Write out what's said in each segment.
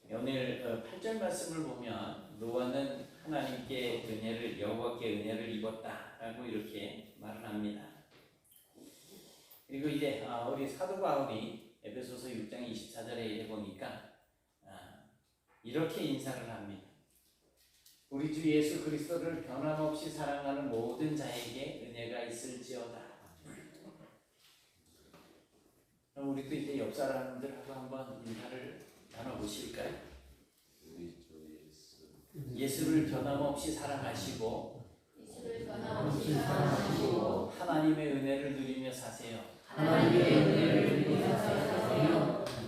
오늘 8절 말씀을 보면 노아는 하나님께 은혜를 여호와께 은혜를 입었다라고 이렇게 말을 합니다. 그리고 이제 우리 사도 바울이 에베소서 6장 24절에 보니까 이렇게 인사를 합니다. 우리 주 예수 그리스도를 변함없이 사랑하는 모든 자에게 은혜가 있을지어다. 그럼 우리도 이제 옆 사람들하고 한번 인사를 나눠보실까요? 예수를 변함없이 사랑하시고 하나님의 은혜를 누리며 사세요.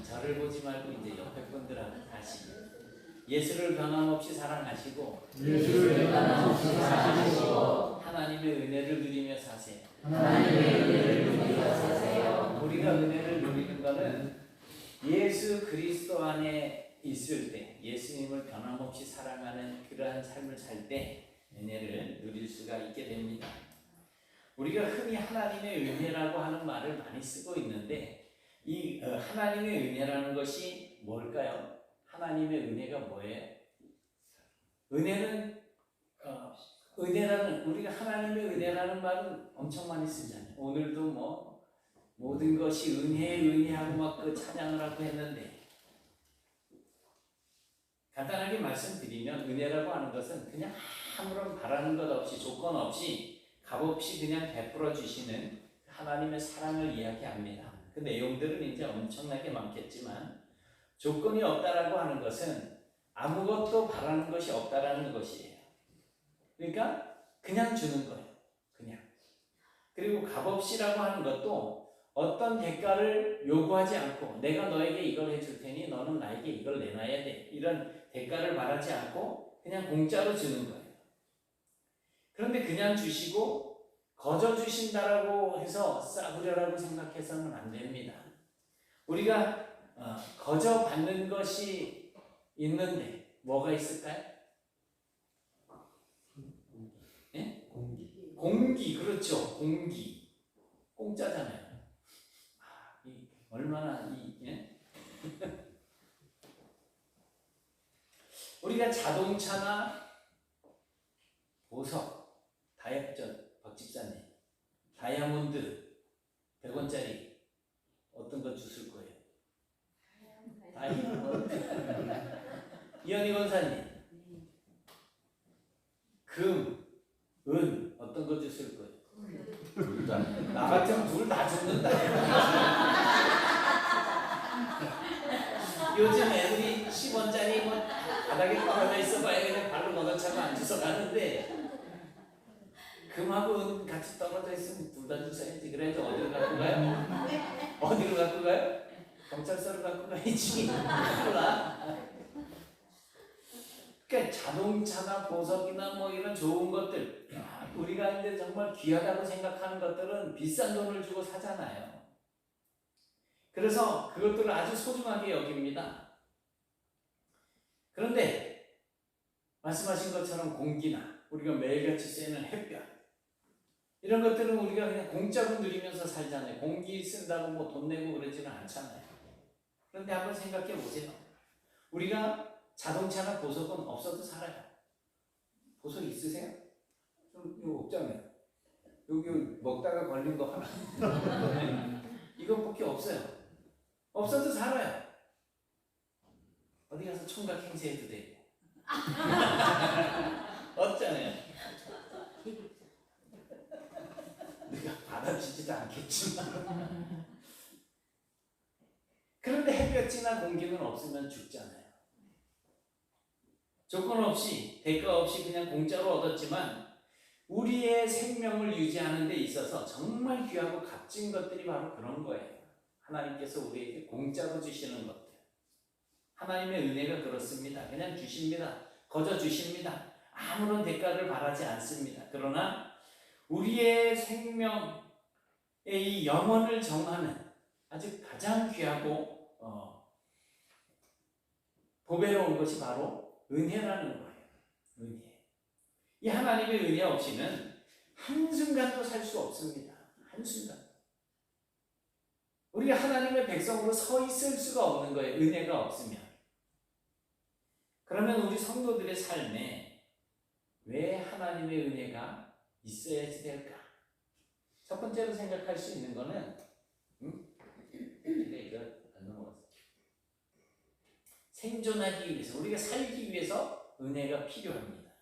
저를 보지 말고 이제 옆에 분들하고 다시 예수를 변함없이 사랑하시고 하나님의 은혜를 누리며 사세요. 우리가 은혜를 누리는 것은 예수 그리스도 안에 있을 때, 예수님을 변함없이 사랑하는 그러한 삶을 살 때 은혜를 누릴 수가 있게 됩니다. 우리가 흔히 하나님의 은혜라고 하는 말을 많이 쓰고 있는데 이 하나님의 은혜라는 것이 뭘까요? 하나님의 은혜가 뭐예요? 은혜는 은혜라는, 우리가 하나님의 은혜라는 말은 엄청 많이 쓰잖아요. 오늘도 뭐 모든 것이 은혜하고 막 그 찬양을 하고 했는데, 간단하게 말씀드리면 은혜라고 하는 것은 그냥 아무런 바라는 것 없이, 조건 없이, 값없이 그냥 베풀어 주시는 하나님의 사랑을 이야기합니다. 그 내용들은 이제 엄청나게 많겠지만, 조건이 없다라고 하는 것은 아무것도 바라는 것이 없다라는 것이에요. 그러니까 그냥 주는 거예요. 그냥. 그리고 값없이라고 하는 것도 어떤 대가를 요구하지 않고, 내가 너에게 이걸 해줄 테니 너는 나에게 이걸 내놔야 돼, 이런 대가를 바라지 않고 그냥 공짜로 주는 거예요. 그런데 그냥 주시고 거저 주신다라고 해서 싸구려라고 생각해서는 안 됩니다. 우리가 거저 받는 것이 있는데 뭐가 있을까요? 예? 공기, 그렇죠. 공기. 공짜잖아요. 얼마나 예? 우리가 자동차나 보석, 박 집사님, 다이아몬드 100원짜리 어떤 거 주실 거예요? 다이아몬드. 이현희 권사님, 금, 은 어떤 거 주실 거예요? 둘 다. 나 같으면 둘 다 죽는다. 요즘 애들이 10원짜리 뭐 바닥에 떨어져 있어봐야 그냥 발로 걷어차고 안 주워 가는데, 금하고 은 같이 떨어져 있으면 둘 다 주워야지. 그래도 어디로 갖고 가요? 어디로 갖고 가요? 경찰서로 갖고 가야지. 몰라. 그러니까 자동차나 보석이나 뭐 이런 좋은 것들, 우리가 이제 정말 귀하다고 생각하는 것들은 비싼 돈을 주고 사잖아요. 그래서 그것들을 아주 소중하게 여깁니다. 그런데 말씀하신 것처럼 공기나 우리가 매일같이 쐬는 햇볕, 이런 것들은 우리가 그냥 공짜로 누리면서 살잖아요. 공기 쓴다고 뭐 돈 내고 그러지는 않잖아요. 그런데 한번 생각해 보세요. 우리가 자동차나 보석은 없어도 살아요. 보석 있으세요? 이거 없잖아요. 여기 먹다가 걸린 거 하나. 이것밖에 없어요. 없어도 살아요. 어디 가서 총각 행세해도 되고. 없잖아요. 내가 받아주지도 않겠지만. 그런데 햇볕이나 공기는 없으면 죽잖아요. 조건 없이, 대가 없이 그냥 공짜로 얻었지만 우리의 생명을 유지하는 데 있어서 정말 귀하고 값진 것들이 바로 그런 거예요. 하나님께서 우리에게 공짜로 주시는 것들. 하나님의 은혜가 그렇습니다. 그냥 주십니다. 거저 주십니다. 아무런 대가를 바라지 않습니다. 그러나 우리의 생명의 이 영혼을 정하는 아주 가장 귀하고 보배로운 것이 바로 은혜라는 거예요. 은혜. 이 하나님의 은혜 없이는 한순간도 살 수 없습니다. 한순간. 우리가 하나님의 백성으로 서 있을 수가 없는 거예요. 은혜가 없으면. 그러면 우리 성도들의 삶에 왜 하나님의 은혜가 있어야지 될까? 첫 번째로 생각할 수 있는 거는 근데 이거 안 넘어갔어. 생존하기 위해서, 우리가 살기 위해서 은혜가 필요합니다.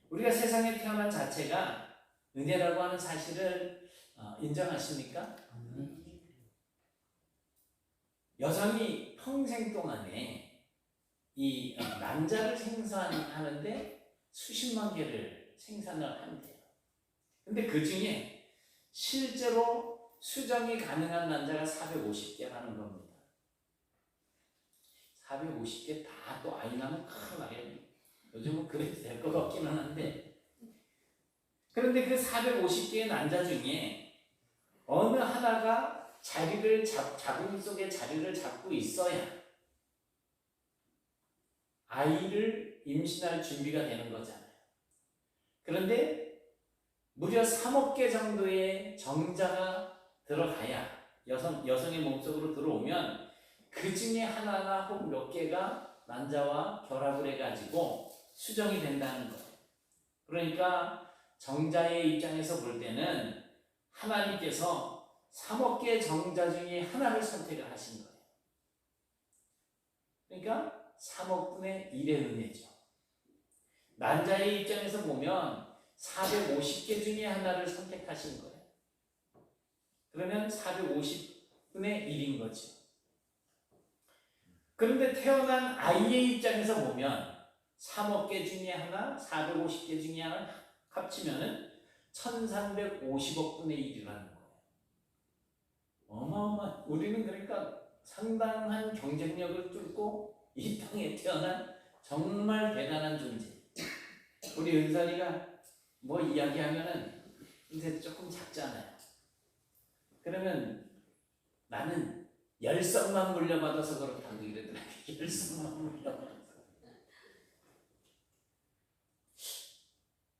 우리가 세상에 태어난 자체가 은혜라고 하는 사실을 인정하십니까? 여성이 평생 동안에 이 난자를 생산하는데 수십만 개를 생산을 한대요. 근데 그 중에 실제로 수정이 가능한 난자가 450개라는 겁니다. 450개 다 또 아이 낳으면 큰일 나요. 요즘은 그래도 될 것 같기는 한데, 그런데 그 450개의 난자 중에 어느 하나가 자궁 속에 자리를 잡고 있어야 아이를 임신할 준비가 되는 거잖아요. 그런데 무려 3억 개 정도의 정자가 들어가야, 여성의 몸속으로 들어오면 그 중에 하나나 혹 몇 개가 난자와 결합을 해가지고 수정이 된다는 거예요. 그러니까 정자의 입장에서 볼 때는 하나님께서 3억 개의 정자 중에 하나를 선택을 하신 거예요. 그러니까 3억 분의 1의 은혜죠. 난자의 입장에서 보면 450개 중에 하나를 선택하신 거예요. 그러면 450분의 1인 거죠. 그런데 태어난 아이의 입장에서 보면 3억 개 중에 하나, 450개 중에 하나 합치면 1350억 분의 1이라는 거예요. 어마어마. 우리는 그러니까 상당한 경쟁력을 뚫고 이 땅에 태어난 정말 대단한 존재. 우리 은선이가 뭐 이야기하면은 이제 조금 작잖아요. 그러면 나는 열성만 물려받아서 그렇다고 이러더라고요. 열성만 물려받아서.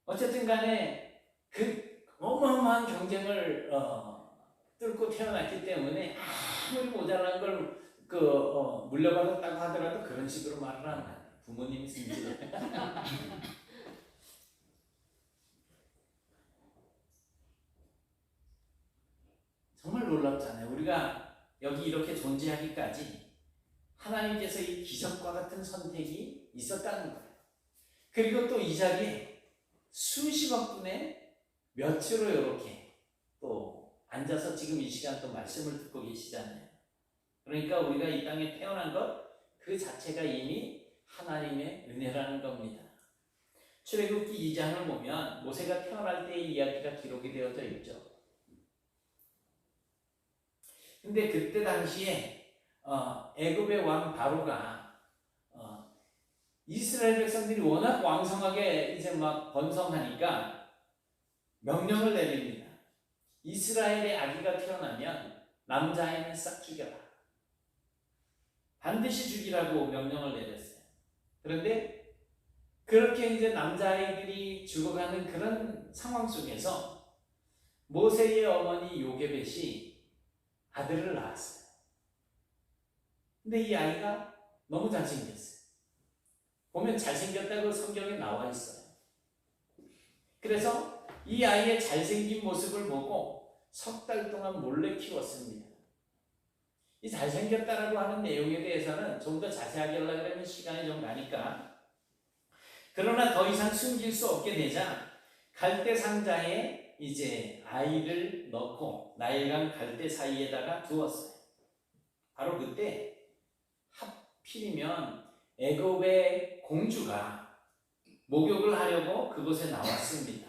어쨌든 간에 그 어마어마한 경쟁을 뚫고 태어났기 때문에 아무리 모자란 걸 물려받았다고 하더라도 그런 식으로 말을 하면 안 돼요. 부모님이 승질. 정말 놀랍잖아요. 우리가 여기 이렇게 존재하기까지 하나님께서 이 기적과 같은 선택이 있었다는 거예요. 그리고 또 이 자리에 수십억 분의 몇으로 이렇게 또 앉아서 지금 이 시간 또 말씀을 듣고 계시잖아요. 그러니까 우리가 이 땅에 태어난 것 그 자체가 이미 하나님의 은혜라는 겁니다. 출애굽기 2장을 보면 모세가 태어날 때의 이야기가 기록이 되어져 있죠. 근데 그때 당시에 애굽의 왕 바로가 이스라엘 백성들이 워낙 왕성하게 이제 막 번성하니까 명령을 내립니다. 이스라엘의 아기가 태어나면 남자아이는 싹 죽여라. 반드시 죽이라고 명령을 내렸어요. 그런데 그렇게 이제 남자아이들이 죽어가는 그런 상황 속에서 모세의 어머니 요게벳이 아들을 낳았어요. 근데 이 아이가 너무 잘생겼어요. 보면 잘생겼다고 성경에 나와 있어요. 그래서 이 아이의 잘생긴 모습을 보고 석 달 동안 몰래 키웠습니다. 이 잘생겼다라고 하는 내용에 대해서는 좀 더 자세하게 하려고 하면 시간이 좀 가니까, 그러나 더 이상 숨길 수 없게 되자 갈대 상자에 이제 아이를 넣고 나일강 갈대 사이에다가 두었어요. 바로 그때 하필이면 애굽의 공주가 목욕을 하려고 그곳에 나왔습니다.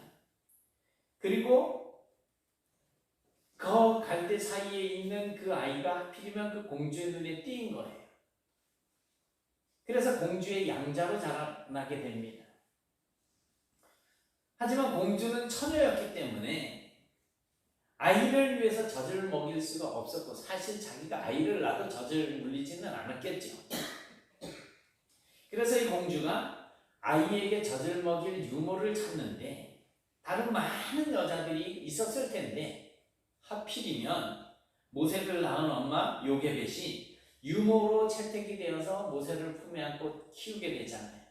그리고 그 갈대 사이에 있는 그 아이가 하필이면 그 공주의 눈에 띈 거예요. 그래서 공주의 양자로 자라나게 됩니다. 하지만 공주는 처녀였기 때문에 아이를 위해서 젖을 먹일 수가 없었고, 사실 자기가 아이를 낳아도 젖을 물리지는 않았겠죠. 그래서 이 공주가 아이에게 젖을 먹일 유모를 찾는데 다른 많은 여자들이 있었을 텐데 하필이면 모세를 낳은 엄마 요게벳이 유모로 채택이 되어서 모세를 품에 안고 키우게 되잖아요.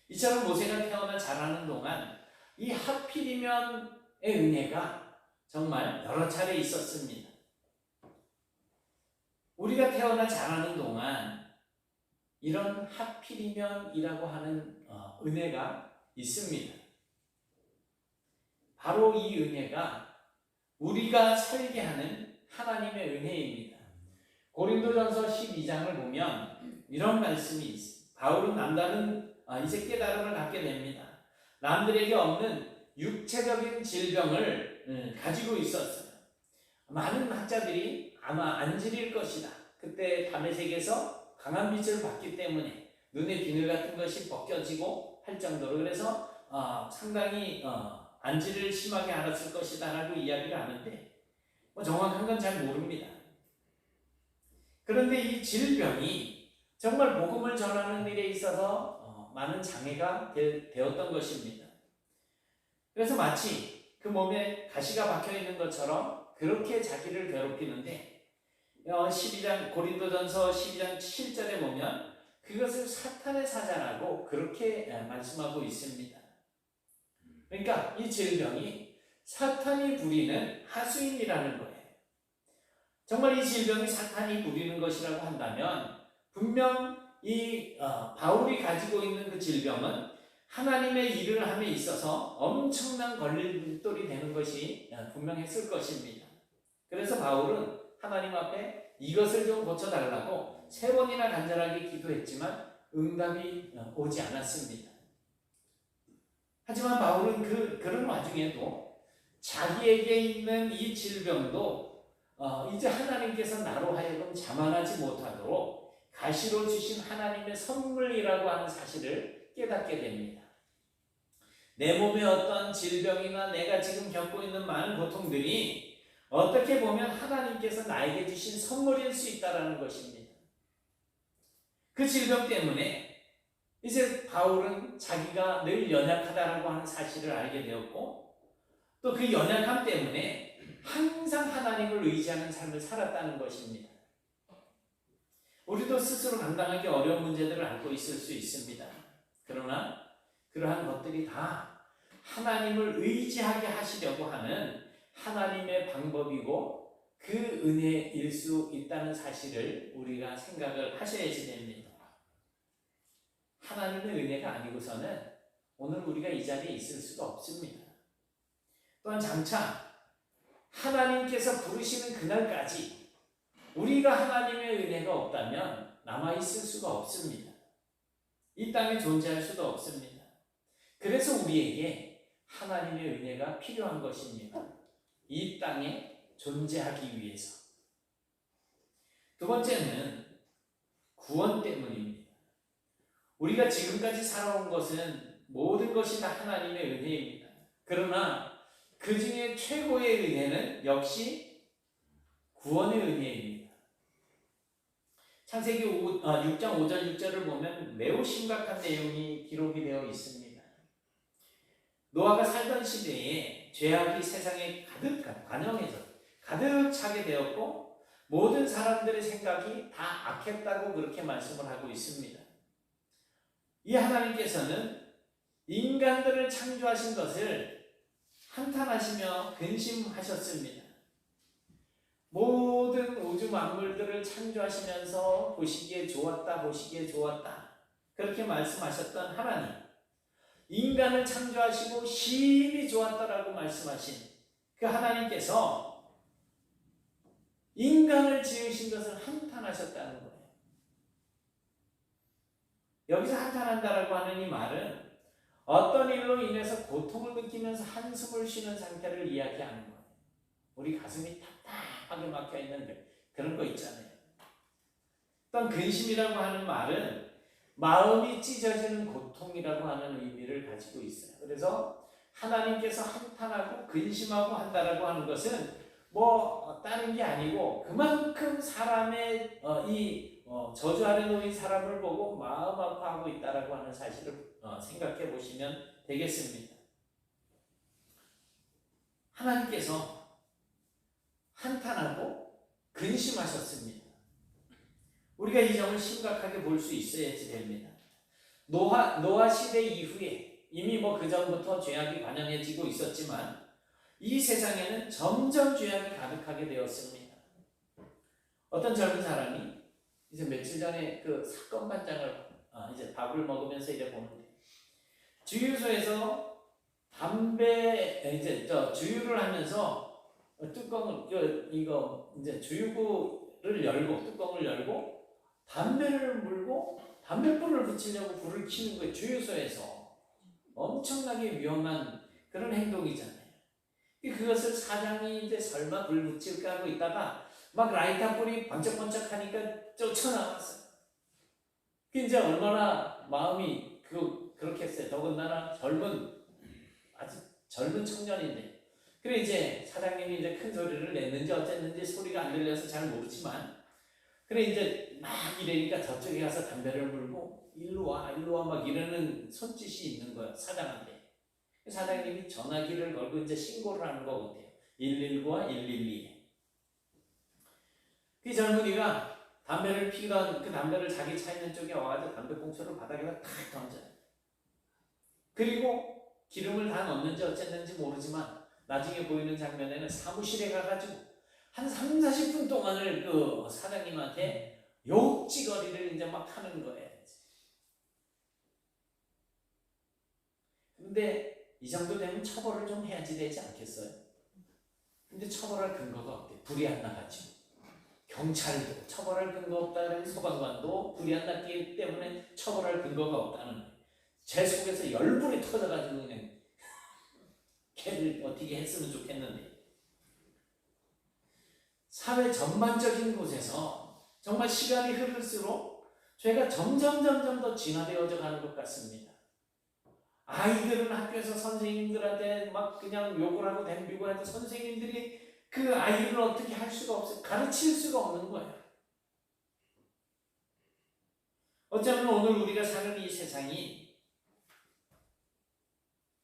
이처럼 모세가 태어나 자라는 동안 이 하필이면의 은혜가 정말 여러 차례 있었습니다. 우리가 태어나 자라는 동안 이런 하필이면이라고 하는 은혜가 있습니다. 바로 이 은혜가 우리가 살게 하는 하나님의 은혜입니다. 고린도전서 12장을 보면 이런 말씀이 있습니다. 바울은 남다른 이제 깨달음을 갖게 됩니다. 남들에게 없는 육체적인 질병을 가지고 있었어요. 많은 학자들이 아마 안질일 것이다. 그때 다메섹에서 강한 빛을 받기 때문에 눈의 비늘 같은 것이 벗겨지고 할 정도로, 그래서 상당히 안질을 심하게 앓았을 것이다 라고 이야기를 하는데 정확한 건 잘 모릅니다. 그런데 이 질병이 정말 복음을 전하는 일에 있어서 많은 장애가 되었던 것입니다. 그래서 마치 그 몸에 가시가 박혀 있는 것처럼 그렇게 자기를 괴롭히는데 12장 고린도전서 12장 7절에 보면 그것을 사탄의 사자라고 그렇게 말씀하고 있습니다. 그러니까 이 질병이 사탄이 부리는 하수인이라는 거예요. 정말 이 질병이 사탄이 부리는 것이라고 한다면 분명 이 바울이 가지고 있는 그 질병은 하나님의 일을 함에 있어서 엄청난 걸림돌이 되는 것이 분명했을 것입니다. 그래서 바울은 하나님 앞에 이것을 좀 고쳐달라고 3번이나 간절하게 기도했지만 응답이 오지 않았습니다. 하지만 바울은 그런 와중에도 자기에게 있는 이 질병도 이제 하나님께서 나로 하여금 자만하지 못하도록 가시로 주신 하나님의 선물이라고 하는 사실을 깨닫게 됩니다. 내 몸에 어떤 질병이나 내가 지금 겪고 있는 많은 고통들이 어떻게 보면 하나님께서 나에게 주신 선물일 수 있다는 것입니다. 그 질병 때문에 이제 바울은 자기가 늘 연약하다라고 하는 사실을 알게 되었고, 또 그 연약함 때문에 항상 하나님을 의지하는 삶을 살았다는 것입니다. 우리도 스스로 감당하기 어려운 문제들을 안고 있을 수 있습니다. 그러나 그러한 것들이 다 하나님을 의지하게 하시려고 하는 하나님의 방법이고 그 은혜일 수 있다는 사실을 우리가 생각을 하셔야지 됩니다. 하나님의 은혜가 아니고서는 오늘 우리가 이 자리에 있을 수가 없습니다. 또한 장차 하나님께서 부르시는 그날까지 우리가 하나님의 은혜가 없다면 남아있을 수가 없습니다. 이 땅에 존재할 수도 없습니다. 그래서 우리에게 하나님의 은혜가 필요한 것입니다. 이 땅에 존재하기 위해서. 두 번째는 구원 때문입니다. 우리가 지금까지 살아온 것은 모든 것이 다 하나님의 은혜입니다. 그러나 그 중에 최고의 은혜는 역시 구원의 은혜입니다. 창세기 6장 5절 6절을 보면 매우 심각한 내용이 기록이 되어 있습니다. 노아가 살던 시대에 죄악이 세상에 관영해서 가득 차게 되었고 모든 사람들의 생각이 다 악했다고 그렇게 말씀을 하고 있습니다. 이 하나님께서는 인간들을 창조하신 것을 한탄하시며 근심하셨습니다. 모든 우주 만물들을 창조하시면서 보시기에 좋았다, 보시기에 좋았다. 그렇게 말씀하셨던 하나님. 인간을 창조하시고 심히 좋았다라고 말씀하신 그 하나님께서 인간을 지으신 것을 한탄하셨다는 거예요. 여기서 한탄한다라고 하는 이 말은 어떤 일로 인해서 고통을 느끼면서 한숨을 쉬는 상태를 이야기하는 거예요. 우리 가슴이 답답하게 막혀있는 그런 거 있잖아요. 어떤 근심이라고 하는 말은 마음이 찢어지는 고통이라고 하는 의미를 가지고 있어요. 그래서 하나님께서 한탄하고 근심하고 한다라고 하는 것은 다른 게 아니고 그만큼 사람의 저주 아래 놓인 사람을 보고 마음 아파하고 있다라고 하는 사실을 생각해 보시면 되겠습니다. 하나님께서 한탄하고 근심하셨습니다. 우리가 이 점을 심각하게 볼 수 있어야지 됩니다. 노아 시대 이후에 이미 그 전부터 죄악이 관영해지고 있었지만 이 세상에는 점점 죄악이 가득하게 되었습니다. 어떤 젊은 사람이 이제 며칠 전에 그 사건 반장을 이제 밥을 먹으면서 이제 보는데 주유소에서 담배 이제 주유를 하면서 뚜껑을 이거 이제 주유구를 열고 뚜껑을 열고 담배를 물고 담배불을 붙이려고 불을 켜는 거예요. 주유소에서 엄청나게 위험한 그런 행동이잖아요. 그것을 사장이 이제 설마 불 붙일까 하고 있다가 막 라이터 불이 번쩍번쩍 하니까 쫓아나왔어요. 그 이제 얼마나 마음이 그렇게 했어요. 더군다나 아주 젊은 청년인데. 그래 이제 사장님이 이제 큰 소리를 냈는지 어쨌는지 소리가 안 들려서 잘 모르지만 그래 이제 막 이래니까 저쪽에 가서 담배를 물고 일로 와 막 이러는 손짓이 있는 거야 사장한테. 사장님이 전화기를 걸고 이제 신고를 하는 거거든요. 119와 112에. 그 젊은이가 담배를 피던 그 담배를 자기 차 있는 쪽에 와가지고 담배꽁초를 바닥에다 탁 던져요. 그리고 기름을 다 넣었는지 어쨌는지 모르지만 나중에 보이는 장면에는 사무실에 가가지고 한 3, 40분 동안을 그 사장님한테 욕지거리를 이제 막 하는 거예요. 근데 이 정도 되면 처벌을 좀 해야지 되지 않겠어요? 근데 처벌할 근거가 없대. 불이 안 나가지고. 경찰도 처벌할 근거 없다는 소방관도 불이 안 났기 때문에 처벌할 근거가 없다는 거예요. 제 속에서 열불이 터져가지고 그냥 걔를 어떻게 했으면 좋겠는데 사회 전반적인 곳에서 정말 시간이 흐를수록 죄가 점점 더 진화되어져 가는 것 같습니다. 아이들은 학교에서 선생님들한테 막 그냥 욕을 하고 덤비고 해도 선생님들이 그 아이를 어떻게 할 수가 없어요. 가르칠 수가 없는 거예요. 어쩌면 오늘 우리가 사는 이 세상이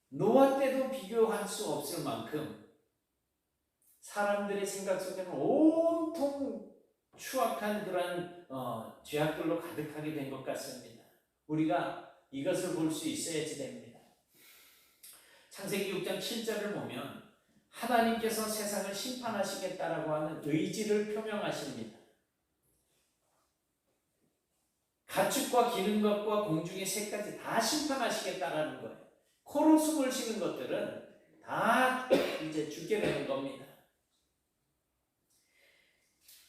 노아 때도 비교할 수 없을 만큼 사람들의 생각 속에는 온통 추악한 그런 죄악들로 가득하게 된 것 같습니다. 우리가 이것을 볼 수 있어야지 됩니다. 창세기 6장 7절을 보면 하나님께서 세상을 심판하시겠다라고 하는 의지를 표명하십니다. 가축과 기는 것과 공중의 새까지 다 심판하시겠다라는 거예요. 코로 숨을 쉬는 것들은 다 이제 죽게 되는 겁니다.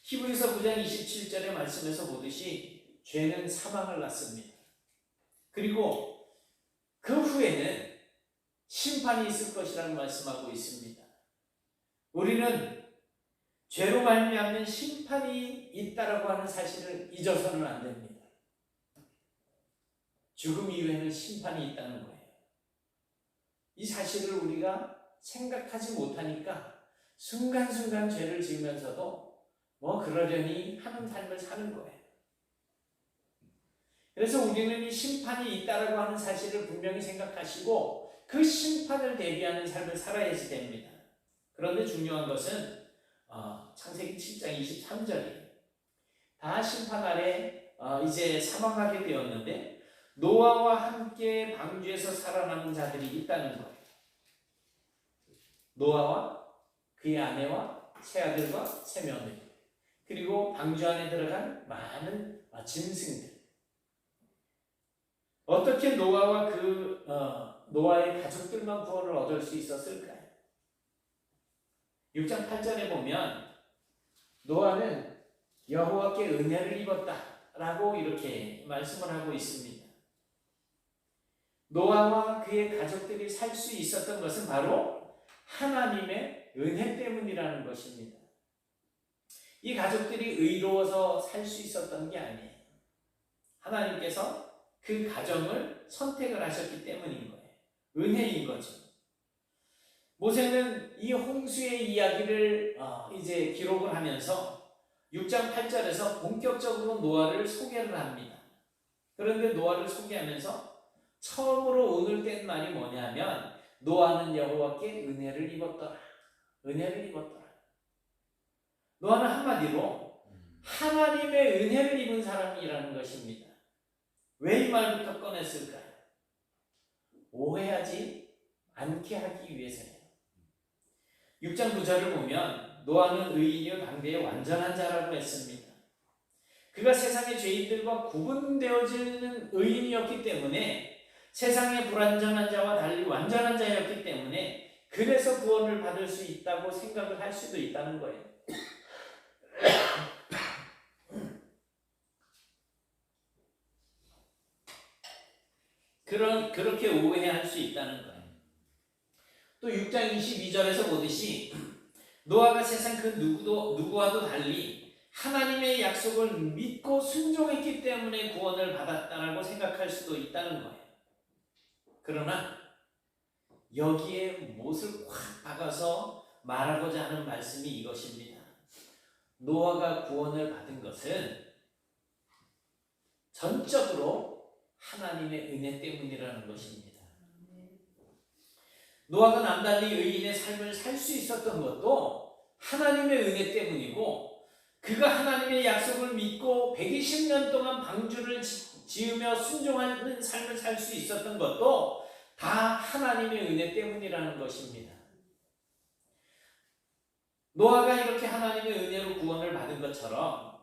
히브리서 9장 27절의 말씀에서 보듯이 죄는 사망을 낳습니다. 그리고 그 후에는 심판이 있을 것이라는 말씀하고 있습니다. 우리는 죄로 말미암는 심판이 있다라고 하는 사실을 잊어서는 안 됩니다. 죽음 이후에는 심판이 있다는 거예요. 이 사실을 우리가 생각하지 못하니까 순간순간 죄를 지으면서도 그러려니 하는 삶을 사는 거예요. 그래서 우리는 이 심판이 있다라고 하는 사실을 분명히 생각하시고 그 심판을 대비하는 삶을 살아야지 됩니다. 그런데 중요한 것은 창세기 7장 23절이에요. 다 심판 아래 이제 사망하게 되었는데 노아와 함께 방주에서 살아남은 자들이 있다는 거예요. 노아와 그의 아내와 세 아들과 세 며느리 그리고 방주 안에 들어간 많은 짐승들. 어떻게 노아와 노아의 가족들만 구원을 얻을 수 있었을까요? 6장 8절에 보면 노아는 여호와께 은혜를 입었다라고 이렇게 말씀을 하고 있습니다. 노아와 그의 가족들이 살 수 있었던 것은 바로 하나님의 은혜 때문이라는 것입니다. 이 가족들이 의로워서 살 수 있었던 게 아니에요. 하나님께서 그 가정을 선택을 하셨기 때문인 거예요. 은혜인 거죠. 모세는 이 홍수의 이야기를 이제 기록을 하면서 6장 8절에서 본격적으로 노아를 소개를 합니다. 그런데 노아를 소개하면서 처음으로 오늘 뗀 말이 뭐냐면 노아는 여호와께 은혜를 입었더라. 은혜를 입었더라. 노아는 한마디로 하나님의 은혜를 입은 사람이라는 것입니다. 왜 이 말부터 꺼냈을까요? 오해하지 않게 하기 위해서예요. 6장 9절을 보면 노아는 의인이요 당대의 완전한 자라고 했습니다. 그가 세상의 죄인들과 구분되어지는 의인이었기 때문에, 세상의 불완전한 자와 달리 완전한 자였기 때문에 그래서 구원을 받을 수 있다고 생각을 할 수도 있다는 거예요. 그렇게 오해할 수 있다는 거예요. 또 6장 22절에서 보듯이 노아가 세상 그 누구와도 달리 하나님의 약속을 믿고 순종했기 때문에 구원을 받았다라고 생각할 수도 있다는 거예요. 그러나 여기에 못을 확 박아서 말하고자 하는 말씀이 이것입니다. 노아가 구원을 받은 것은 전적으로 하나님의 은혜 때문이라는 것입니다. 노아가 남달리 의인의 삶을 살 수 있었던 것도 하나님의 은혜 때문이고, 그가 하나님의 약속을 믿고 120년 동안 방주를 지으며 순종하는 삶을 살 수 있었던 것도 다 하나님의 은혜 때문이라는 것입니다. 노아가 이렇게 하나님의 은혜로 구원을 받은 것처럼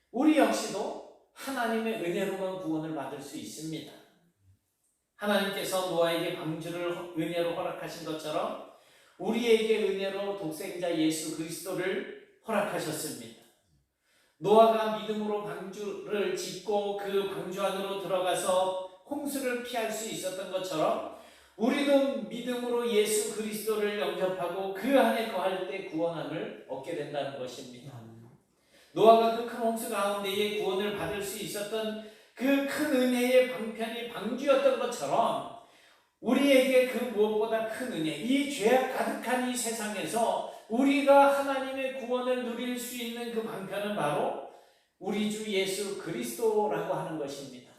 우리 역시도 하나님의 은혜로만 구원을 받을 수 있습니다. 하나님께서 노아에게 방주를 은혜로 허락하신 것처럼 우리에게 은혜로 독생자 예수 그리스도를 허락하셨습니다. 노아가 믿음으로 방주를 짓고 그 방주 안으로 들어가서 홍수를 피할 수 있었던 것처럼 우리도 믿음으로 예수 그리스도를 영접하고 그 안에 거할 때 구원함을 얻게 된다는 것입니다. 노아가 그 큰 홍수 가운데에 구원을 받을 수 있었던 그 큰 은혜의 방편이 방주였던 것처럼 우리에게 그 무엇보다 큰 은혜, 이 죄악 가득한 이 세상에서 우리가 하나님의 구원을 누릴 수 있는 그 방편은 바로 우리 주 예수 그리스도라고 하는 것입니다.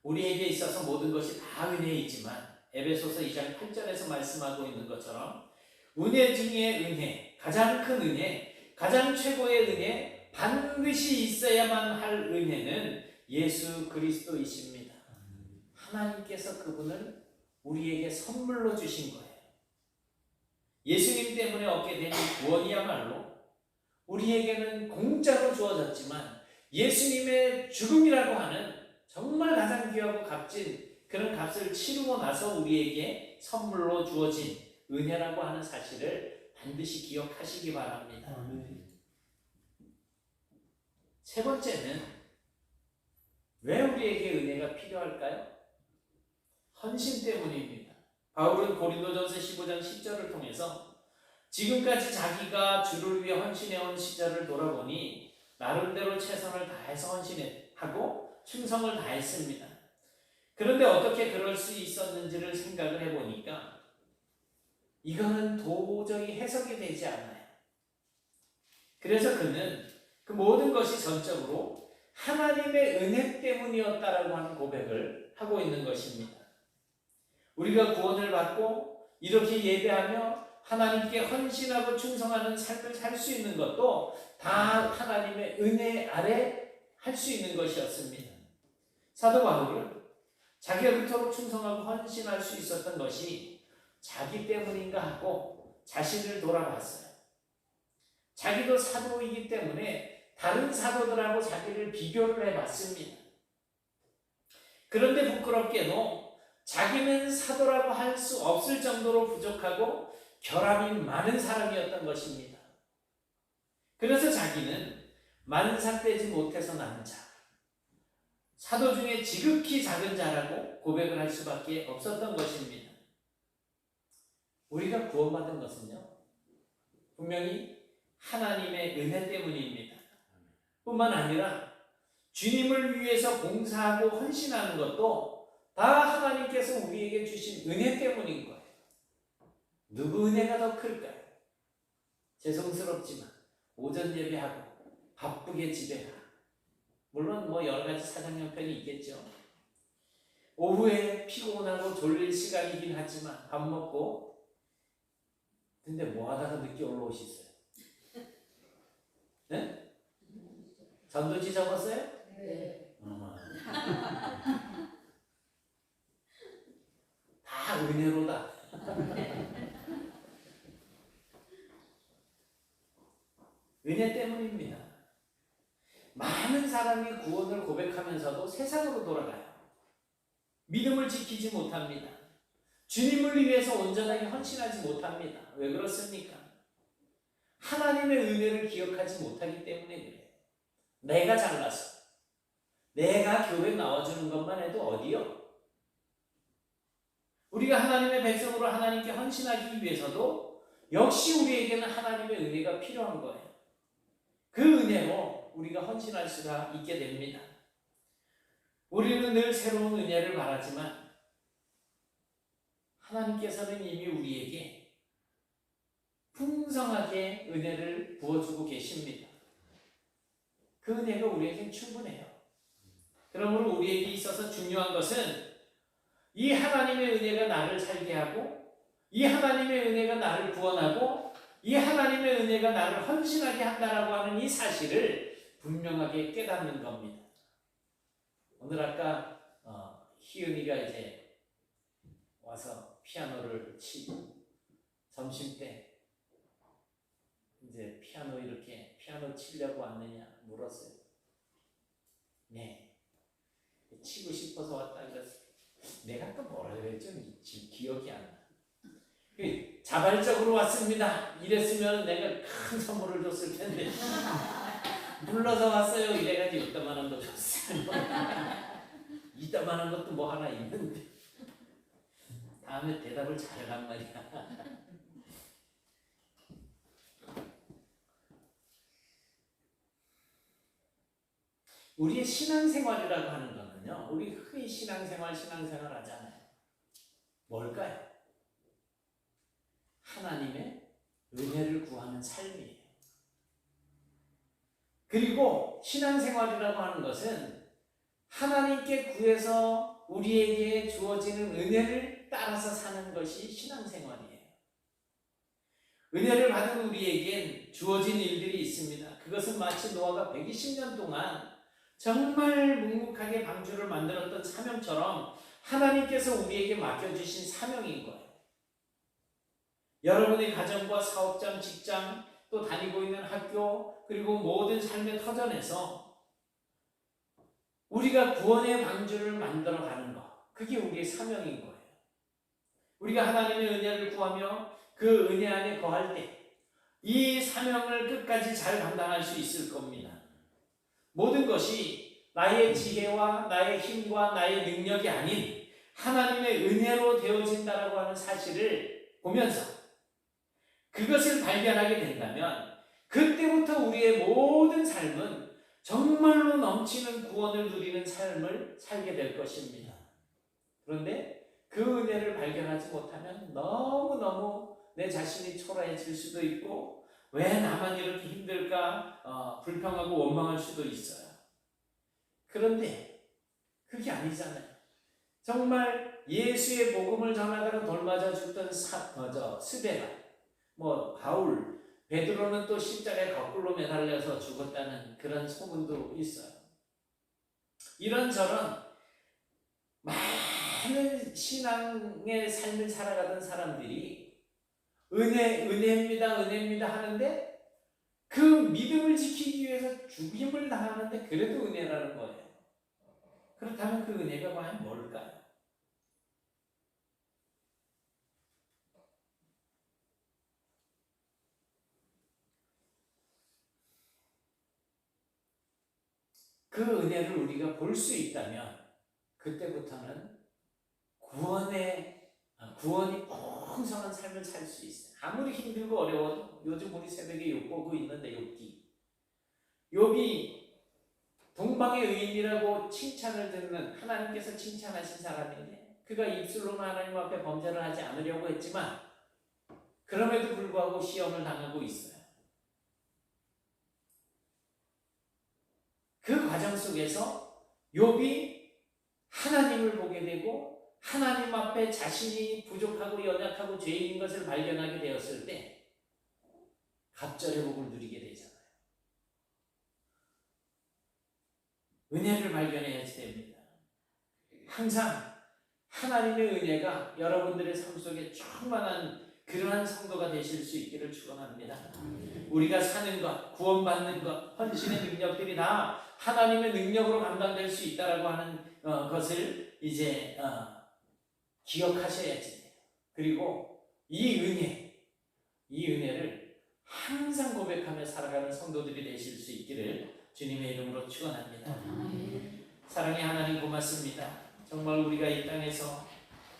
우리에게 있어서 모든 것이 다 은혜이지만 에베소서 2장 8절에서 말씀하고 있는 것처럼 은혜 중에 은혜, 가장 큰 은혜, 가장 최고의 은혜, 반드시 있어야만 할 은혜는 예수 그리스도이십니다. 하나님께서 그분을 우리에게 선물로 주신 거예요. 예수님 때문에 얻게 된 구원이야말로 우리에게는 공짜로 주어졌지만 예수님의 죽음이라고 하는 정말 가장 귀하고 값진 그런 값을 치르고 나서 우리에게 선물로 주어진 은혜라고 하는 사실을 반드시 기억하시기 바랍니다. 세 번째는 왜 우리에게 은혜가 필요할까요? 헌신 때문입니다. 바울은 고린도전서 15장 10절을 통해서 지금까지 자기가 주를 위해 헌신해온 시절을 돌아보니 나름대로 최선을 다해서 헌신하고 충성을 다했습니다. 그런데 어떻게 그럴 수 있었는지를 생각을 해보니까 이거는 도저히 해석이 되지 않아요. 그래서 그는 그 모든 것이 전적으로 하나님의 은혜 때문이었다라고 하는 고백을 하고 있는 것입니다. 우리가 구원을 받고 이렇게 예배하며 하나님께 헌신하고 충성하는 삶을 살 수 있는 것도 다 하나님의 은혜 아래 할 수 있는 것이었습니다. 사도 바울은 자기가 그토록 충성하고 헌신할 수 있었던 것이 자기 때문인가 하고 자신을 돌아봤어요. 자기도 사도이기 때문에 다른 사도들하고 자기를 비교를 해봤습니다. 그런데 부끄럽게도 자기는 사도라고 할 수 없을 정도로 부족하고 결함이 많은 사람이었던 것입니다. 그래서 자기는 만삭되지 못해서 난 자, 사도 중에 지극히 작은 자라고 고백을 할 수밖에 없었던 것입니다. 우리가 구원받은 것은요, 분명히 하나님의 은혜 때문입니다. 뿐만 아니라 주님을 위해서 봉사하고 헌신하는 것도 다 하나님께서 우리에게 주신 은혜 때문인 거예요. 누구 은혜가 더 클까요? 죄송스럽지만 오전 예배하고 바쁘게 집에 가. 물론 여러 가지 사정 형편이 있겠죠. 오후에 피곤하고 졸릴 시간이긴 하지만 밥 먹고, 근데 뭐 하다가 늦게 올라오시어요? 네? 전도지 적었어요? 네. 다 은혜로다. 은혜 때문입니다. 많은 사람이 구원을 고백하면서도 세상으로 돌아가요. 믿음을 지키지 못합니다. 주님을 위해서 온전하게 헌신하지 못합니다. 왜 그렇습니까? 하나님의 은혜를 기억하지 못하기 때문에 그래요. 내가 잘나서 내가 교회 나와주는 것만 해도 어디요? 우리가 하나님의 백성으로 하나님께 헌신하기 위해서도 역시 우리에게는 하나님의 은혜가 필요한 거예요. 그 은혜로 우리가 헌신할 수가 있게 됩니다. 우리는 늘 새로운 은혜를 바라지만 하나님께서는 이미 우리에게 풍성하게 은혜를 부어주고 계십니다. 그 은혜가 우리에겐 충분해요. 그러므로 우리에게 있어서 중요한 것은 이 하나님의 은혜가 나를 살게 하고 이 하나님의 은혜가 나를 구원하고 이 하나님의 은혜가 나를 헌신하게 한다라고 하는 이 사실을 분명하게 깨닫는 겁니다. 오늘 아까 희은이가 이제 와서 피아노를 치고 점심때 이제 피아노 치려고 왔느냐 물었어요. 네, 치고 싶어서 왔다 그랬어요. 내가 또 뭐라 그랬죠? 지금 기억이 안 나. 자발적으로 왔습니다. 이랬으면 내가 큰 선물을 줬을 텐데 불러서 왔어요. 이래가지고 이따만한 거 줬어요. 이따만한 것도 뭐 하나 있는데 다음에 대답을 잘해란 말이야. 우리의 신앙생활이라고 하는 거는요, 우리 흔히 신앙생활 하잖아요. 뭘까요? 하나님의 은혜를 구하는 삶이에요. 그리고 신앙생활이라고 하는 것은 하나님께 구해서 우리에게 주어지는 은혜를 따라서 사는 것이 신앙생활이에요. 은혜를 받은 우리에겐 주어진 일들이 있습니다. 그것은 마치 노아가 120년 동안 정말 묵묵하게 방주를 만들었던 사명처럼 하나님께서 우리에게 맡겨주신 사명인 거예요. 여러분의 가정과 사업장, 직장, 또 다니고 있는 학교, 그리고 모든 삶의 터전에서 우리가 구원의 방주를 만들어가는 것, 그게 우리의 사명인 거예요. 우리가 하나님의 은혜를 구하며 그 은혜 안에 거할 때 이 사명을 끝까지 잘 감당할 수 있을 겁니다. 모든 것이 나의 지혜와 나의 힘과 나의 능력이 아닌 하나님의 은혜로 되어진다라고 하는 사실을 보면서 그것을 발견하게 된다면 그때부터 우리의 모든 삶은 정말로 넘치는 구원을 누리는 삶을 살게 될 것입니다. 그런데 그 은혜를 발견하지 못하면 너무너무 내 자신이 초라해질 수도 있고 왜 나만 이렇게 힘들까 불평하고 원망할 수도 있어요. 그런데 그게 아니잖아요. 정말 예수의 복음을 전하다가 돌맞아 죽던 스데나, 바울, 베드로는 또 십자가에 거꾸로 매달려서 죽었다는 그런 소문도 있어요. 이런저런 많은 신앙의 삶을 살아가던 사람들이 은혜입니다 하는데 그 믿음을 지키기 위해서 죽임을 당하는데 그래도 은혜라는 거예요. 그렇다면 그 은혜가 과연 뭘까요? 그 은혜를 우리가 볼 수 있다면 그때부터는 구원이 풍성한 삶을 살 수 있어요. 아무리 힘들고 어려워도 요즘 우리 새벽에 욥 보고 있는데 욥이 동방의 의인이라고 칭찬을 듣는 하나님께서 칭찬하신 사람인데 그가 입술로는 하나님 앞에 범죄를 하지 않으려고 했지만 그럼에도 불구하고 시험을 당하고 있어요. 그 과정 속에서 욥이 하나님을 보게 되고 하나님 앞에 자신이 부족하고 연약하고 죄인인 것을 발견하게 되었을 때 갑절의 복을 누리게 되잖아요. 은혜를 발견해야지 됩니다. 항상 하나님의 은혜가 여러분들의 삶 속에 충만한 그러한 성도가 되실 수 있기를 축원합니다. 우리가 사는 것, 구원받는 것, 헌신의 능력들이 다 하나님의 능력으로 감당될 수 있다라고 하는 것을 이제 기억하셔야지 돼요. 그리고 이 은혜를 항상 고백하며 살아가는 성도들이 되실 수 있기를 주님의 이름으로 축원합니다. 사랑의 하나님 고맙습니다. 정말 우리가 이 땅에서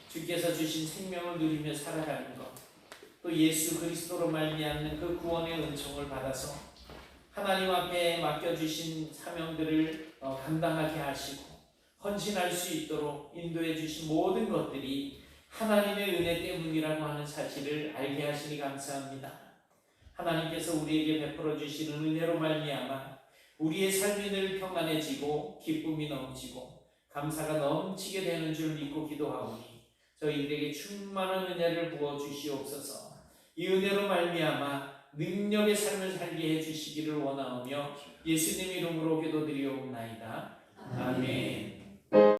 주께서 주신 생명을 누리며 살아가는 것, 또 예수 그리스도로 말미암는 그 구원의 은총을 받아서 하나님 앞에 맡겨주신 사명들을 감당하게 하시고 헌신할 수 있도록 인도해 주신 모든 것들이 하나님의 은혜 때문이라고 하는 사실을 알게 하시니 감사합니다. 하나님께서 우리에게 베풀어 주시는 은혜로 말미암아 우리의 삶이 늘 평안해지고 기쁨이 넘치고 감사가 넘치게 되는 줄 믿고 기도하오니 저희들에게 충만한 은혜를 부어 주시옵소서. 이 은혜로 말미암아 능력의 삶을 살게 해 주시기를 원하오며 예수님 이름으로 기도드리옵나이다. 아멘.